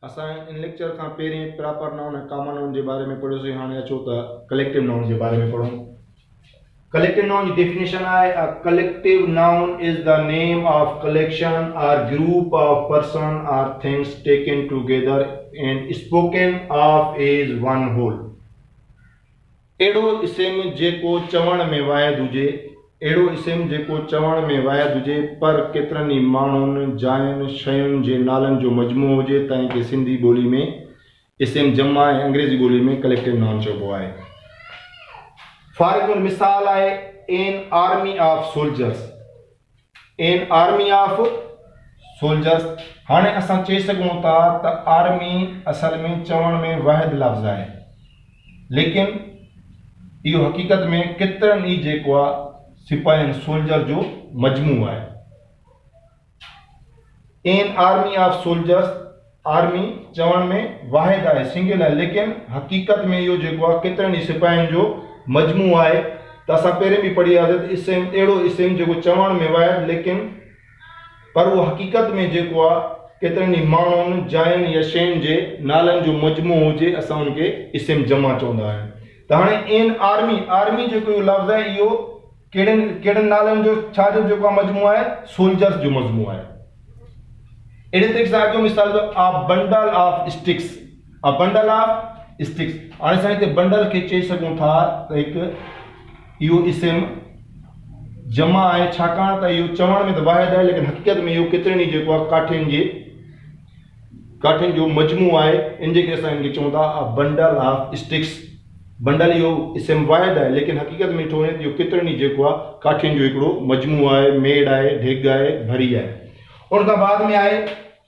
असां इन लेक्चर खां पहिरीं proper noun ऐं कॉमन नाउन जे बारे में पढ़ियोसीं। हाणे अचो त कलेक्टिव नाउन जे बारे में पढ़ूं। कलेक्टिव नाउन जी डेफिनेशन आहे a collective noun is the name of collection और ग्रुप ऑफ पर्सन और things taken together and spoken of as one whole. अहिड़ो इस्म जेको चवण में वाहिद हुजे, अहिड़ो इस्म जेको चवण में वाहिद हुजे पर केतिरनि ई माण्हुनि जायुनि शयुनि जे नालनि जो मजमूओ हुजे, तंहिं खे सिंधी ॿोली में इस्म जमा ऐं अंग्रेज़ी ॿोली में कलेक्टिव नाउन चइबो आहे। फॉर एग्जाम्पल मिसाल आहे an army of soldiers. An army of soldiers. हाणे असां चई सघूं था त आर्मी असल में चवण में वाहिद लफ़्ज़ आहे, लेकिन इहो हक़ीक़त में केतिरनि ई जेको आहे सिपाहियुनि सोल्जर जो मजमू आहे। An army of soldiers, army चवण में वाहिद आहे, सिंगल आहे, लेकिन हक़ीक़त में इहो जेको आहे केतिरनि ई सिपाहियुनि जो मजमू आहे। त असां पहिरें बि पढ़ी आयासीं त इस्म अहिड़ो इस्म जेको चवण में वाहिद, लेकिन पर उहो हक़ीक़त में जेको आहे केतिरनि ई माण्हुनि जायुनि या शयुनि जे नालनि जो मजमू हुजे, असां उनखे इस्म जमा चवंदा आहियूं। त हाणे एन आर्मी, आर्मी जेको इहो लफ़्ज़ आहे इहो कहिड़े नालनि जो छा जो जेको मजमू आहे, सोल्जर्स जो मजमू आहे। अहिड़े तरीक़े सां अॻियो मिसाल जो a bundle of sticks. A bundle of sticks. हाणे असां हिते बंडल खे चई सघूं था त हिकु इहो इस्म जमा आहे, छाकाणि त इहो चवण में त वाहिद आहे, लेकिन हक़ीक़त में इहो केतिरनि ई जेको आहे काठियुनि जो मजमू आहे। इन जे करे असां इनखे चऊं था a bundle of sticks. Bundle इहो इस्म वाहिद आहे, लेकिन हक़ीक़त में ॾिठो वञे त इहो केतिरनि ई जेको आहे काठियुनि जो हिकिड़ो मजमू आहे, मेड़ आहे, ढिघ आहे, भरी आहे। उन खां बाद में आहे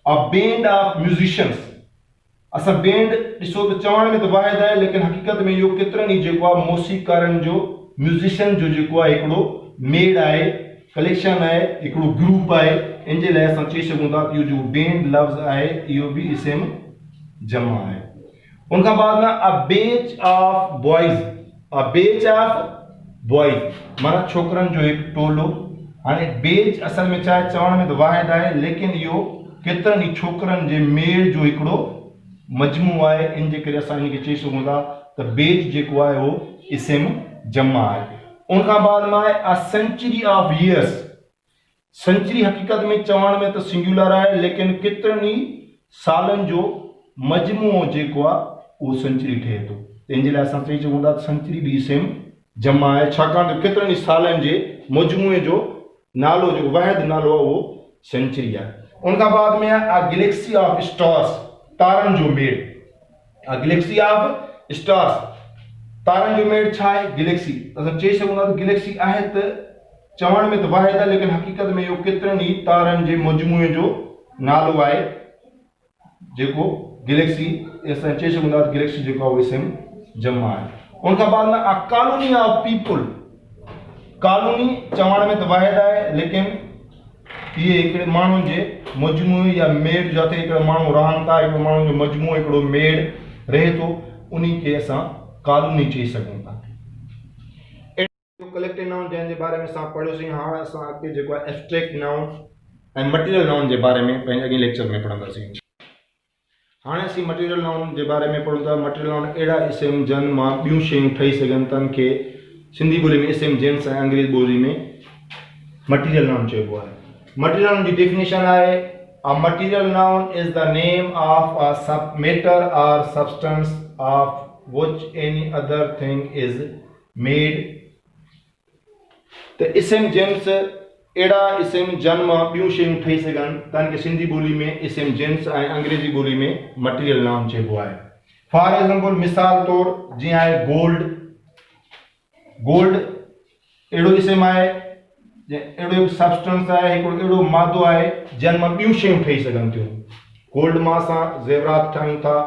अ बैंड ऑफ म्यूज़िशियंस। असां बैंड ॾिसो त चवण में त वाहिद आहे, लेकिन हक़ीक़त में इहो केतिरनि ई जेको आहे मौसीक़ारनि जो, म्यूज़िशियन जो जेको आहे हिकिड़ो मेड़ आहे, कलेक्शन आहे, हिकिड़ो ग्रुप आहे। इन जे लाइ असां चई सघूं था इहो जो बैंड लफ़्ज़ आहे इहो बि इस्म जमा आहे। उन खां बाद में a batch of boys. A batch of boys माना छोकरनि जो हिकु टोलो। हाणे बैच असल में छा आहे, चवण में त वाहिद आहे, लेकिन इहो केतिरनि ई छोकरनि जे मेड़ जो हिकिड़ो मजमू आहे। इन जे करे असां इनखे चई सघूं था त बैच जेको आहे उहो इस्म जमा आहे। उन खां बाद में आहे a century of years. Century हक़ीक़त में चवण में त सिंगुलर आहे, लेकिन केतिरनि ई सालनि जो मजमूओ जेको आहे उहो सेंचुरी ठहे थो। इन जे लाइ असां चई सघूं था सेंचुरी बि इस्म जमा आहे, छाकाणि त केतिरनि ई सालनि जे मजमूए जो नालो जेको वाहिद नालो आहे उहो सेंचुरी आहे। उन खां बाद में आहे अ गैलेक्सी ऑफ स्टार्स। तारनि जो मेड़। अ गैलेक्सी ऑफ स्टार्स, तारनि जो मेड़ छा आहे, गैलेक्सी। असां चई सघूं था त गैलेक्सी आहे त चवण में त वाहिद आहे, लेकिन हक़ीक़त में इहो केतिरनि ई तारनि जे मजमूए जो नालो आहे जेको गैलेक्सी। असां चई सघूं था गैलेक्सी जेको आहे उहो इस्म जमा आहे। उन खां बाद में a colony of people. Colony चवण में त वाहिद आहे, लेकिन इहे हिकिड़े माण्हुनि जे मजमूए या मेड़, जिते हिकिड़ो माण्हू रहनि था, हिकिड़ो माण्हू जो मजमूओ हिकिड़ो मेड़ रहे थो, उन खे असां कॉलोनी चई सघूं था। कलेक्टिव नाउन जंहिंजे बारे में असां पढ़ियोसीं। हाणे असां अॻिते जेको आहे एब्स्ट्रैक्ट नाउन ऐं मटीरियल नाउन जे बारे में पंहिंजे अॻे लेक्चर में पढ़ंदासीं। हाणे असीं मटीरियल नाउन जे बारे में पढ़ूं था। मटीरियल नाउन अहिड़ा इस्म जन मां ॿियूं शयूं ठही सघनि, तन खे सिंधी ॿोली में इस्म जेंस ऐं अंग्रेज़ी ॿोली में मटीरियल नाउन चइबो आहे। मटीरियल नाउन जी डेफिनेशन आहे a material noun is the name of a सब मैटर और substance of which any other thing is made. त इस्म जेंस अहिड़ा इस्म जन मां ॿियूं शयूं ठही सघनि, तन खे सिंधी ॿोली में इस्म जेंस ऐं अंग्रेज़ी ॿोली में मटीरियल नाउन चइबो आहे। फॉर एग्जाम्पल मिसाल तौर जीअं आहे गोल्ड। गोल्ड अहिड़ो इस्म आहे, अहिड़ो सब्सटेंस आहे, हिकिड़ो अहिड़ो मादो आहे जन मां ॿियूं शयूं ठही सघनि थियूं। गोल्ड मां असां ज़ेवरात ठाहियूं था,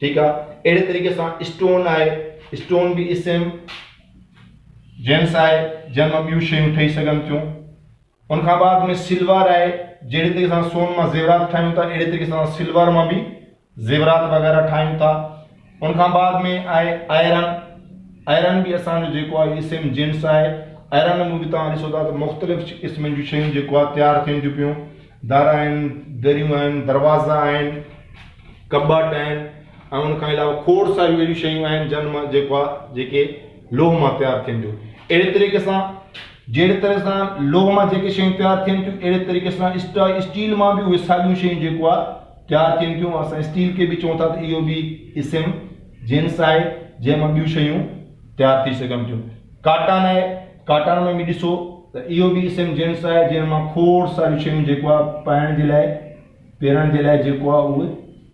ठीकु आहे। अहिड़े तरीक़े सां स्टोन आहे, स्टोन बि इस्म जेंस आहे जन मां ॿियूं शयूं ठही सघनि थियूं। उन खां बाद में सिल्वर आहे, जहिड़े तरीक़े सां सोन मां ज़ेवरात ठाहियूं था, अहिड़े तरीक़े सां सिल्वर मां बि ज़ेवरात वग़ैरह ठाहियूं था। उन खां बाद में आहे आयरन। आयरन बि असांजो जेको आहे इस्म जेंस आहे। आयरन में बि तव्हां ॾिसो था त मुख़्तलिफ़ क़िस्मनि जूं शयूं जेको आहे तयारु थियनि थियूं पियूं। दर आहिनि, दरियूं आहिनि, दरवाज़ा आहिनि, कॿट आहिनि, ऐं उनखां अलावा खोड़ सारियूं अहिड़ियूं शयूं आहिनि जन मां जेके लोह मां तयारु थियनि थियूं। अहिड़े तरीक़े सां जहिड़े तरह सां लोह मां जेके शयूं तयारु थियनि थियूं, अहिड़े तरीक़े सां स्टील मां बि उहे साॻियूं शयूं जेको आहे तयारु थियनि थियूं। असां स्टील खे बि चऊं था त इहो बि इसम जिन्स आहे जंहिं मां ॿियूं शयूं तयारु थी सघनि थियूं। काटन आहे, काटन में बि ॾिसो त इहो बि इसम जिन्स आहे जंहिं मां खोड़ सारियूं शयूं जेको आहे पाइण जे लाइ, पहिरण जे लाइ जेको आहे उहे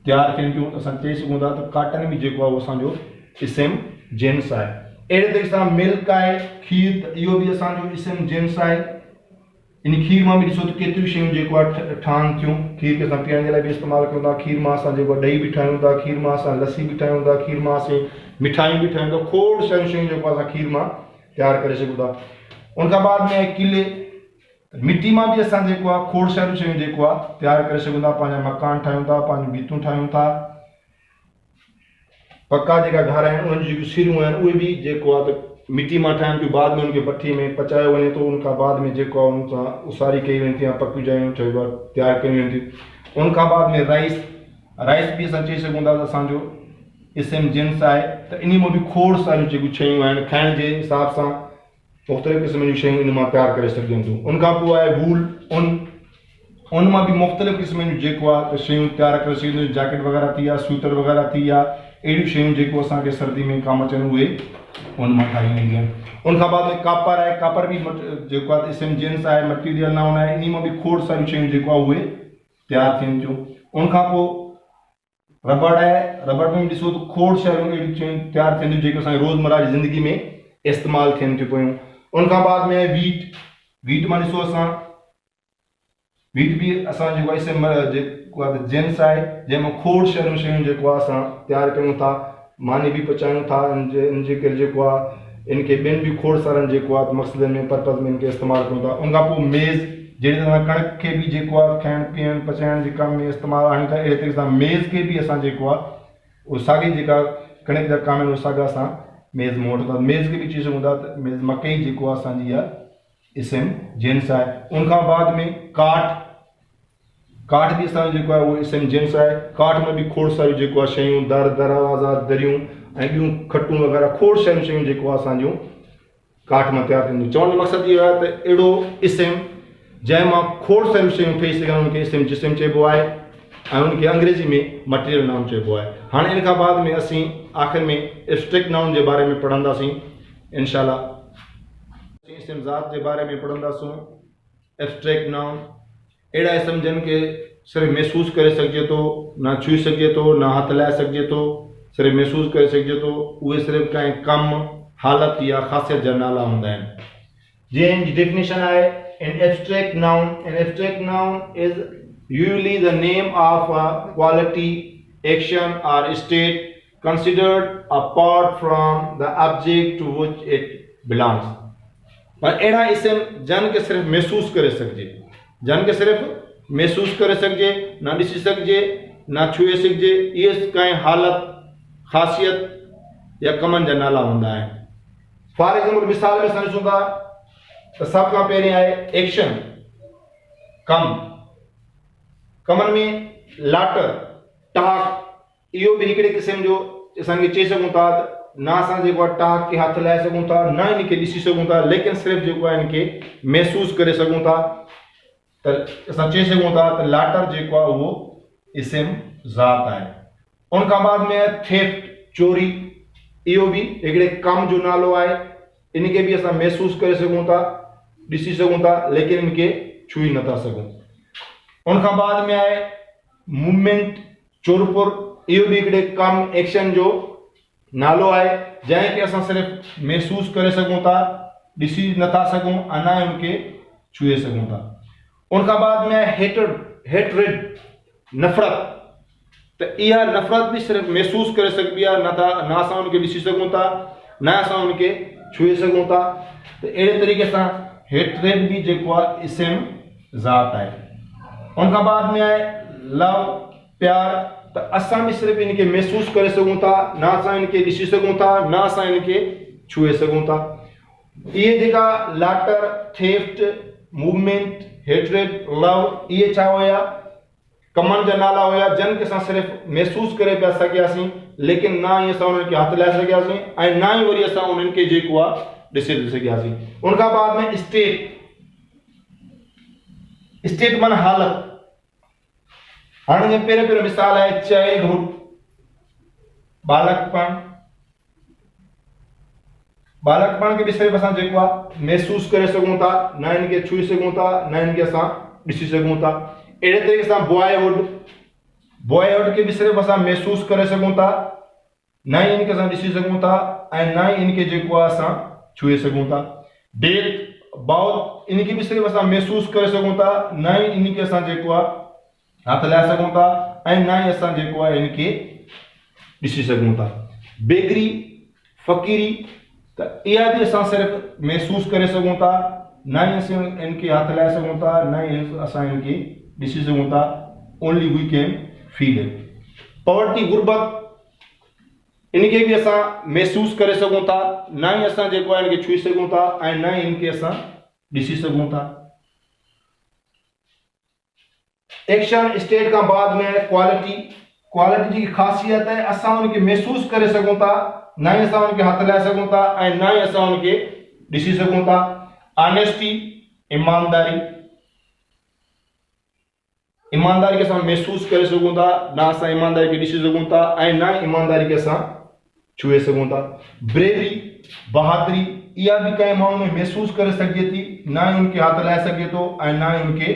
तयारु थियनि थियूं। असां चई सघूं था त काटन बि जेको आहे उहो असांजो इसम जिन्स आहे। अहिड़े तरीक़े सां मिल्क आहे, खीर, त इहो बि असांजो इसम जिन्स आहे। इन खीर मां बि ॾिसो त केतिरियूं शयूं जेको आहे ठहनि थियूं। खीर खे असां पीअण जे लाइ बि इस्तेमालु कयूं था, खीर मां असां जेको ॾही बि ठाहियूं था, खीर मां असां लस्सी बि ठाहियूं था, खीर मां असीं मिठाइयूं बि ठाहियूं था, खोड़ सारियूं शयूं जेको असां खीर मां तयारु करे सघूं था। उनखां बाद में आहे किले, मिटी मां बि असां जेको आहे खोड़ सारियूं शयूं जेको आहे तयारु करे सघूं था। पंहिंजा मकान ठाहियूं था, पंहिंजूं भितूं ठाहियूं था, पक्का जेका घर आहिनि उन्हनि जी जेकियूं सिरियूं आहिनि उहे बि जेको आहे त मिटी मां ठाहिनि थियूं। बाद में उनखे भट्टी में पचायो वञे थो, उनखां बाद में जेको आहे उन सां उसारी कई वेंदी आहे, पकियूं जायूं चइबो आहे तयारु कयूं वेंदियूं। उनखां बाद में राइस बि असां चई सघूं था त असांजो इसम जिन्स आहे। त इन मां बि खोड़ सारियूं जेकियूं शयूं आहिनि खाइण जे हिसाब सां मुख़्तलिफ़ क़िस्म जूं शयूं इन मां तयारु करे सघजनि थियूं। उनखां पोइ आहे वूल, उन मां बि मुख़्तलिफ़ क़िस्म जूं जेको आहे शयूं तयारु करे सघजनि थियूं। जैकेट वग़ैरह थी विया, स्वेटर वग़ैरह थी विया, अहिड़ियूं शयूं जेको असांखे सर्दी में कमु अचनि उहे उन मां ठाही वेंदियूं आहिनि। उनखां बाद में कापर आहे, कापर बि जेको आहे इसम जिन्स आहे, मटीरियल नाउन आहे। इन मां बि खोड़ सारियूं शयूं जेको आहे उहे तयारु थियनि थियूं। उनखां पोइ रबड़ आहे, रबड़ में ॾिसो त खोड़ सारियूं अहिड़ियूं शयूं तयारु थियनि थियूं जेके असांजी रोज़मर्रा जी ज़िंदगी में इस्तेमालु थियनि थियूं पियूं। उनखां बाद में वीट मां ॾिसो असां वीट बि असां जेको आहे इसम जेको आहे जिन्स आहे जंहिंमां खोड़ सारियूं शयूं जेको आहे असां तयारु कयूं था, मानी बि पचायूं था। इन जे करे जेको आहे इनखे ॿियनि बि खोड़ सारनि जेको आहे मक़सदनि में पर्पज़ में इनखे इस्तेमालु कयूं था। उनखां पोइ मेज़, जहिड़ी तरह कणिक खे बि जेको आहे खाइण पीअण पचाइण जे कम में इस्तेमालु आणियूं था, अहिड़े तरीक़े सां मेज़ खे बि असां जेको आहे उहो साॻी जेका कणिक जा कम आहिनि उहे साॻा असां मेज़ मां वठूं था। मेज़ खे बि चई सघूं था त मेज़ मकई जेको आहे असांजी आहे इसम जिन्स आहे। उनखां बाद में काठ बि असांजो जेको आहे उहो इसम जिन्स आहे। काठ में बि खोड़ सारियूं जेको आहे शयूं, दरवाज़ा, दरियूं ऐं ॿियूं खटूं वग़ैरह खोड़ सारियूं शयूं जेको आहे असांजूं काठ मां तयारु थींदियूं। चवण जो मक़सदु इहो आहे त अहिड़ो इसम जंहिं मां खोड़ सारियूं शयूं ठही सघनि उनखे इसम जिस्म चइबो आहे ऐं उनखे अंग्रेज़ी में मटीरियल नाउन चइबो आहे। हाणे इन खां बाद में असीं आख़िर में एब्स्ट्रैक्ट नाउन जे बारे में पढ़ंदासीं इंशाअल्लाह। इसम ज़ात जे बारे में पढ़ंदासीं। एब्स्ट्रैक्ट नाउन अहिड़ा इसम जिन खे सिर्फ़ु महसूसु करे सघिजे थो, न छुई सघिजे थो, न हथु लाइ सघिजे थो, सिर्फ़ु महसूसु करे सघिजे थो। उहे सिर्फ़ु कंहिं कमु, हालत या ख़ासियत जा नाला हूंदा आहिनि। जंहिंजी डेफिनेशन आहे an abstract noun is usually the name of a quality, action or state considered apart from the object to which it belongs। पर अहिड़ा इसम जन खे सिर्फ़ु महसूसु करे सघिजे, जन खे सिर्फ़ु महसूसु करे सघिजे, न ॾिसी सघिजे, न छुए सघिजे, इहे कंहिं हालत, ख़ासियत या कमनि जा नाला हूंदा आहिनि। फॉर एग्जाम्पल मिसाल में असां ॾिसूं था त सभ खां पहिरीं आहे एक्शन, कमनि में लाटर, टाक, इहो बि हिकिड़े क़िस्म जो असांखे चई सघूं था त न असां जेको आहे टाक खे हथु लाइ सघूं था, न इनखे ॾिसी सघूं था, लेकिन सिर्फ़ु जेको आहे इनखे महसूसु करे सघूं था। त असां चई सघूं था त लाटर जेको आहे उहो इसम ज़ात आहे। उनखां बाद में थेफ्ट, चोरी, इहो बि हिकिड़े कम जो नालो आहे। इनखे बि असां महसूसु करे सघूं था, ॾिसी सघूं था, लेकिन इनखे छुई नथा सघूं। उनखां बाद में आहे मूवमेंट, चोरपुर, इहो बि हिकिड़े कम, एक्शन जो नालो आहे जंहिंखे असां सिर्फ़ु महसूसु करे सघूं था, ॾिसी नथा सघूं, अञा उनखे छुए सघूं था। उनखां बाद में आहे हेट्रेड, नफ़रत, त इहा नफ़रत बि सिर्फ़ु महसूसु करे सघिबी आहे, न असां उनखे ॾिसी सघूं था, न असां उनखे छुए सघूं था। त अहिड़े तरीक़े सां हेट्रेड बि जेको आहे इसम ज़ात आहे। उनखां बाद में आहे लव, प्यार, त असां बि सिर्फ़ु इनखे महसूसु करे सघूं था, न असां इनखे ॾिसी सघूं था, न असां इनखे छुए सघूं था। इहे जेका लाटर, थेफ्ट, मूवमेंट, हेट्रेड, लव, इहे छा हुया कमनि जा नाला हुया जन के असां सिर्फ़ु महसूस करे पिया सघियासीं, लेकिन ना ई असां उन्हनि खे हथ लाए सघियासीं ऐं ना ई वरी असां उन्हनि खे जेको आहे ॾिसे सघियासीं। उन खां बाद में स्टेट माना हालत। हाणे जीअं पहिरियों मिसाल आहे चाइल्डहुड, बालकपण खे बि सिर्फ़ु असां जेको आहे महसूस करे सघूं था, न हिन खे छुई सघूं था, न हिन खे असां ॾिसी सघूं था। अहिड़े तरीक़े सां बॉयहुड खे बि सिर्फ़ु असां महसूस करे सघूं था, न ई हिन खे असां ॾिसी सघूं था ऐं न ई हिन खे जेको आहे असां छुए सघूं था। डेथ, बाउथ, इन खे बि सिर्फ़ु असां महसूस करे सघूं था, न ई इन खे असां जेको आहे हथ लाए सघूं था ऐं न ई असां जेको आहे इन खे ॾिसी सघूं था। बेगरी, फ़क़ीरी, त इहा बि असां सिर्फ़ु महसूस करे सघूं था, न ई असां इन खे हथ लाए सघूं था, न ई असां इन खे ॾिसी सघूं था। Only we can feel it. Poverty, गुरबत, इन खे बि असां महसूस करे सघूं था, न ई असां जेको आहे इन खे छुई सघूं था ऐं न ई इन खे असां ॾिसी सघूं था। एक्शन स्टेट खां बाद में क्वालिटी जी ख़ासियत है असां उनखे महसूस करे सघूं था, न ई असां उनखे हथ लाए सघूं था ऐं न ई असां उनखे ॾिसी सघूं था। ऑनेस्टी, ईमानदारी खे असां महसूस करे सघूं था, न असां ईमानदारी खे ॾिसी सघूं था ऐं न ईमानदारी खे असां छुए सघूं था। ब्रेवरी, बहादुरी, इहा बि कंहिं माण्हू में महसूस करे सघिजे थी, न ई उनखे हथ लाए सघे थो ऐं न ई उनखे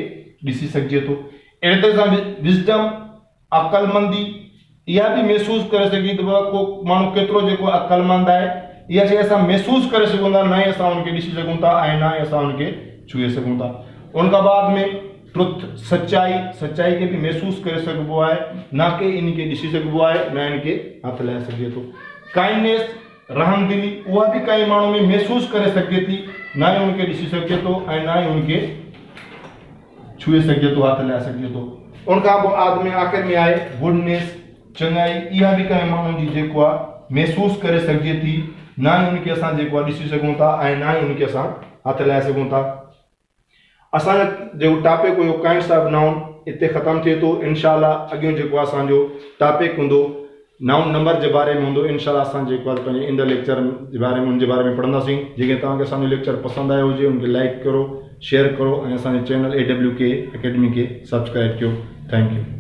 ॾिसी सघिजे थो। अहिड़े तरह सां विज़डम, अक़लमंदी, इहा बि महसूस करे सघी थो को माण्हू केतिरो जेको अक़लमंद आहे, इहा शइ असां महसूस करे सघूं था, न ई असां उनखे ॾिसी सघूं था ऐं न ई असां उनखे छुए सघूं था। उन खां बाद में ट्रुथ, सच्चाई खे बि महसूस करे सघिबो आहे, न कि इन खे ॾिसी सघिबो आहे, न इन खे हथ लाए सघे थो। काइंडनेस, रहमदिली, उहा बि कंहिं माण्हू में महसूस करे सघे थी, न ई उनखे ॾिसी सघे थो ऐं न ई उनखे छुए सघे थो, हथ लाए सघे थो। उन खां पोइ आदमी आख़िर में आहे गुडनेस, चङाई, इहा बि कंहिं माण्हू जी जेको आहे महसूस करे सघिजे थी, न ई उनखे असां जेको आहे ॾिसी सघूं था ऐं न ई उनखे असां हथ लाए सघूं था। असांजो जेको टॉपिक हुयो काइंड्स ऑफ नाउन हिते ख़तमु थिए थो। इंशाअल्लाह अॻियों जेको असांजो टॉपिक हूंदो नाउन नंबर जे बारे में हूंदो। इंशाअल्लाह असां जेको आहे पंहिंजे ईंदड़ लेक्चर जे बारे में उनजे बारे में पढ़ंदासीं। जेके तव्हांखे असांजो लेक्चर पसंदि आयो हुजे उनखे लाइक करो, शेयर करो ऐं असांजे चैनल AWK अकेडमी खे सब्सक्राइब कयो। Thank you.